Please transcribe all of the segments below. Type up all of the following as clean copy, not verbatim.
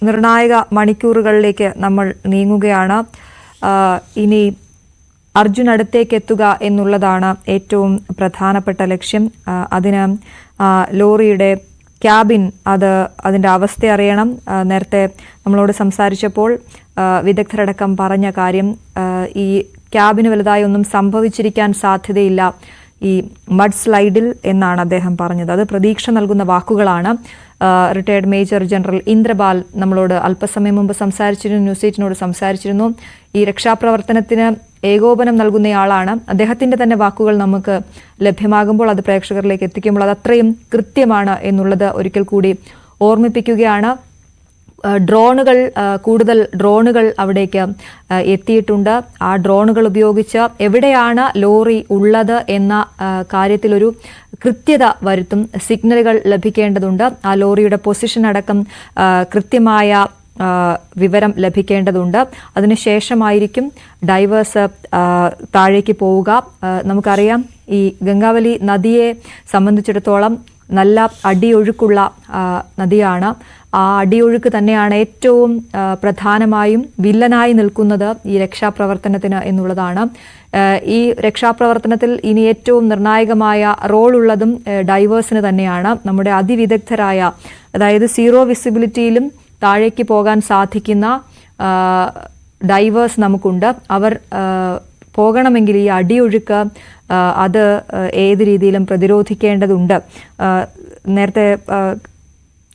നിർണായക മണിക്കൂറുകളിലേക്ക് നമ്മൾ നീങ്ങുകയാണ്. ഇനി അർജുൻ അടുത്തേക്ക് എത്തുക എന്നുള്ളതാണ് ഏറ്റവും പ്രധാനപ്പെട്ട ലക്ഷ്യം. അതിന് ലോറിയുടെ ക്യാബിൻ അതിൻ്റെ അവസ്ഥ അറിയണം. നേരത്തെ നമ്മളോട് സംസാരിച്ചപ്പോൾ വിദഗ്ധരടക്കം പറഞ്ഞ കാര്യം, ഈ ക്യാബിന് വലുതായി ഒന്നും സംഭവിച്ചിരിക്കാൻ സാധ്യതയില്ല ഈ മഡ് സ്ലൈഡിൽ എന്നാണ് അദ്ദേഹം പറഞ്ഞത്. അത് പ്രതീക്ഷ നൽകുന്ന വാക്കുകളാണ്. റിട്ടയർഡ് മേജർ ജനറൽ ഇന്ദ്രപാൽ നമ്മളോട് അല്പസമയം മുമ്പ് സംസാരിച്ചിരുന്നു, ന്യൂസ് 8നോട് സംസാരിച്ചിരുന്നു. ഈ രക്ഷാപ്രവർത്തനത്തിന് ഏകോപനം നൽകുന്നയാളാണ്. അദ്ദേഹത്തിന്റെ തന്നെ വാക്കുകൾ നമുക്ക് ലഭ്യമാകുമ്പോൾ, അത് പ്രേക്ഷകരിലേക്ക് എത്തിക്കുമ്പോൾ അത് അത്രയും കൃത്യമാണ് എന്നുള്ളത് ഒരിക്കൽ കൂടി ഓർമ്മിപ്പിക്കുകയാണ്. കൂടുതൽ ഡ്രോണുകൾ അവിടേക്ക് എത്തിയിട്ടുണ്ട്. ആ ഡ്രോണുകൾ ഉപയോഗിച്ച് എവിടെയാണ് ലോറി ഉള്ളത് എന്ന കാര്യത്തിലൊരു കൃത്യത വരുത്തും. സിഗ്നലുകൾ ലഭിക്കേണ്ടതുണ്ട്. ആ ലോറിയുടെ പൊസിഷൻ അടക്കം കൃത്യമായ വിവരം ലഭിക്കേണ്ടതുണ്ട്. അതിനുശേഷമായിരിക്കും ഡൈവേഴ്സ് താഴേക്ക് പോവുക. നമുക്കറിയാം, ഈ ഗംഗാവലി നദിയെ സംബന്ധിച്ചിടത്തോളം നല്ല അടിയൊഴുക്കുള്ള നദിയാണ്. ആ അടിയൊഴുക്ക് തന്നെയാണ് ഏറ്റവും പ്രധാനമായും വില്ലനായി നിൽക്കുന്നത് ഈ രക്ഷാപ്രവർത്തനത്തിന് എന്നുള്ളതാണ്. ഈ രക്ഷാപ്രവർത്തനത്തിൽ ഇനി ഏറ്റവും നിർണായകമായ റോളുള്ളതും ഡൈവേഴ്സിന് തന്നെയാണ്. നമ്മുടെ അതിവിദഗ്ധരായ, അതായത് സീറോ വിസിബിലിറ്റിയിലും താഴേക്ക് പോകാൻ സാധിക്കുന്ന ഡൈവേഴ്സ് നമുക്കുണ്ട്. അവർ പോകണമെങ്കിൽ ഈ അടിയൊഴുക്ക് അത് ഏത് രീതിയിലും പ്രതിരോധിക്കേണ്ടതുണ്ട്. നേരത്തെ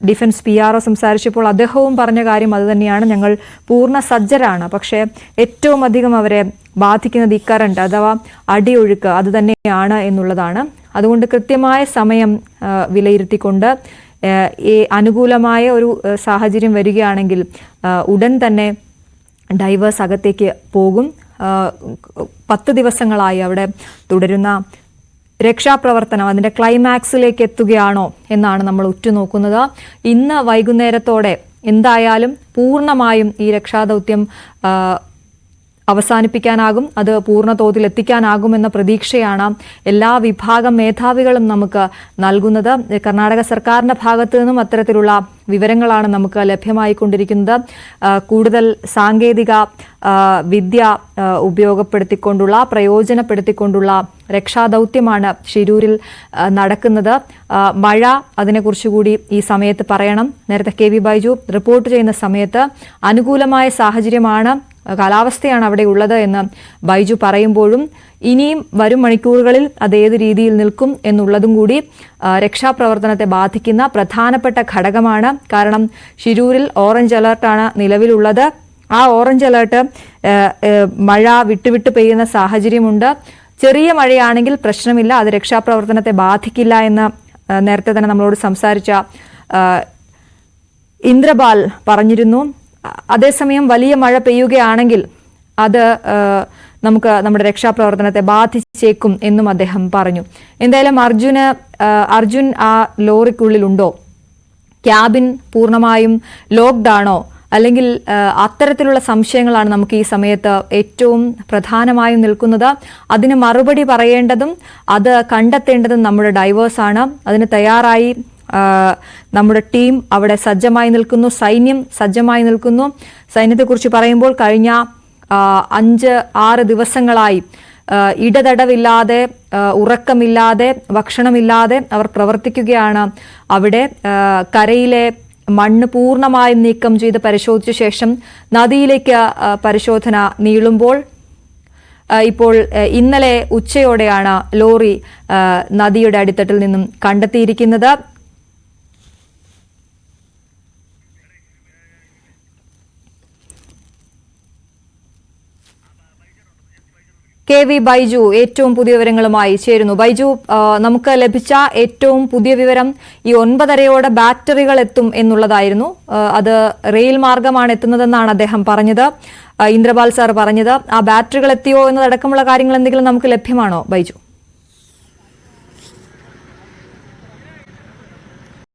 ഡിഫൻസ് PRO സംസാരിച്ചപ്പോൾ അദ്ദേഹവും പറഞ്ഞ കാര്യം അതുതന്നെയാണ്. ഞങ്ങൾ പൂർണ്ണ സജ്ജരാണ്, പക്ഷേ ഏറ്റവും അധികം അവരെ ബാധിക്കുന്നത് ഈ കറണ്ട് അഥവാ അടിയൊഴുക്ക് അത് തന്നെയാണ് എന്നുള്ളതാണ്. അതുകൊണ്ട് കൃത്യമായ സമയം വിലയിരുത്തിക്കൊണ്ട് ഈ അനുകൂലമായ ഒരു സാഹചര്യം വരികയാണെങ്കിൽ ഉടൻ തന്നെ ഡൈവേഴ്സ് അകത്തേക്ക് പോകും. 10 ദിവസങ്ങളായി അവിടെ തുടരുന്ന രക്ഷാപ്രവർത്തനം അതിന്റെ ക്ലൈമാക്സിലേക്ക് എത്തുകയാണോ എന്നാണ് നമ്മൾ ഉറ്റുനോക്കുന്നത്. ഇന്ന് വൈകുന്നേരത്തോടെ എന്തായാലും പൂർണ്ണമായും ഈ രക്ഷാദൗത്യം അവസാനിപ്പിക്കാനാകും, അത് പൂർണ്ണ തോതിൽ എത്തിക്കാനാകുമെന്ന പ്രതീക്ഷയാണ് എല്ലാ വിഭാഗം മേധാവികളും നമുക്ക് നൽകുന്നത്. കർണാടക സർക്കാരിന്റെ ഭാഗത്തു നിന്നും അത്തരത്തിലുള്ള വിവരങ്ങളാണ് നമുക്ക് ലഭ്യമായിക്കൊണ്ടിരിക്കുന്നത്. കൂടുതൽ സാങ്കേതിക വിദ്യ പ്രയോജനപ്പെടുത്തിക്കൊണ്ടുള്ള രക്ഷാദൗത്യമാണ് ഷിരൂരിൽ നടക്കുന്നത്. മഴ, അതിനെക്കുറിച്ചുകൂടി ഈ സമയത്ത് പറയണം. നേരത്തെ KV ബൈജു റിപ്പോർട്ട് ചെയ്യുന്ന സമയത്ത് അനുകൂലമായ സാഹചര്യമാണ്, കാലാവസ്ഥയാണ് അവിടെ ഉള്ളത് എന്ന് ബൈജു പറയുമ്പോഴും ഇനിയും വരും മണിക്കൂറുകളിൽ അത് ഏത് രീതിയിൽ നിൽക്കും എന്നുള്ളതും കൂടി രക്ഷാപ്രവർത്തനത്തെ ബാധിക്കുന്ന പ്രധാനപ്പെട്ട ഘടകമാണ്. കാരണം ഷിരൂരിൽ ഓറഞ്ച് അലർട്ടാണ് നിലവിലുള്ളത്. ആ ഓറഞ്ച് അലർട്ട് മഴ വിട്ടുവിട്ട് പെയ്യുന്ന സാഹചര്യമുണ്ട്. ചെറിയ മഴയാണെങ്കിൽ പ്രശ്നമില്ല, അത് രക്ഷാപ്രവർത്തനത്തെ ബാധിക്കില്ല എന്ന് നേരത്തെ തന്നെ നമ്മളോട് സംസാരിച്ച ഇന്ദ്രപാൽ പറഞ്ഞിരുന്നു. അതേസമയം വലിയ മഴ പെയ്യുകയാണെങ്കിൽ അത് നമുക്ക് നമ്മുടെ രക്ഷാപ്രവർത്തനത്തെ ബാധിച്ചേക്കും എന്നും അദ്ദേഹം പറഞ്ഞു. എന്തായാലും അർജുൻ ആ ലോറിക്കുള്ളിലുണ്ടോ? ക്യാബിൻ പൂർണ്ണമായും ലോക്ക്ഡ് ആണോ? അല്ലെങ്കിൽ അത്തരത്തിലുള്ള സംശയങ്ങളാണ് നമുക്ക് ഈ സമയത്ത് ഏറ്റവും പ്രധാനമായും നിൽക്കുന്നത്. അതിന് മറുപടി പറയേണ്ടതും അത് കണ്ടെത്തേണ്ടതും നമ്മുടെ ഡൈവേഴ്സാണ്. അതിന് തയ്യാറായി നമ്മുടെ ടീം അവിടെ സജ്ജമായി നിൽക്കുന്നു, സൈന്യം സജ്ജമായി നിൽക്കുന്നു. സൈന്യത്തെക്കുറിച്ച് പറയുമ്പോൾ കഴിഞ്ഞ 5-6 ദിവസങ്ങളായി ഇടതടവില്ലാതെ, ഉറക്കമില്ലാതെ, ഭക്ഷണമില്ലാതെ അവർ പ്രവർത്തിക്കുകയാണ്. അവിടെ കരയിലെ മണ്ണ് പൂർണ്ണമായും നീക്കം ചെയ്ത് പരിശോധിച്ച ശേഷം നദിയിലേക്ക് പരിശോധന നീളുമ്പോൾ ഇപ്പോൾ ഇന്നലെ ഉച്ചയോടെയാണ് ലോറി നദിയുടെ അടിത്തട്ടിൽ നിന്നും കണ്ടെത്തിയിരിക്കുന്നത്. KV ബൈജു ഏറ്റവും പുതിയ വിവരങ്ങളുമായി ചേരുന്നു. ബൈജു, നമുക്ക് ലഭിച്ച ഏറ്റവും പുതിയ വിവരം ഈ 9:30 ബാറ്ററികൾ എത്തും എന്നുള്ളതായിരുന്നു. അത് റെയിൽ മാർഗമാണ് എത്തുന്നതെന്നാണ് അദ്ദേഹം പറഞ്ഞത്, ഇന്ദ്രപാൽ സാർ പറഞ്ഞത്. ആ ബാറ്ററികൾ എത്തിയോ എന്നതടക്കമുള്ള കാര്യങ്ങൾ എന്തെങ്കിലും നമുക്ക് ലഭ്യമാണോ ബൈജു?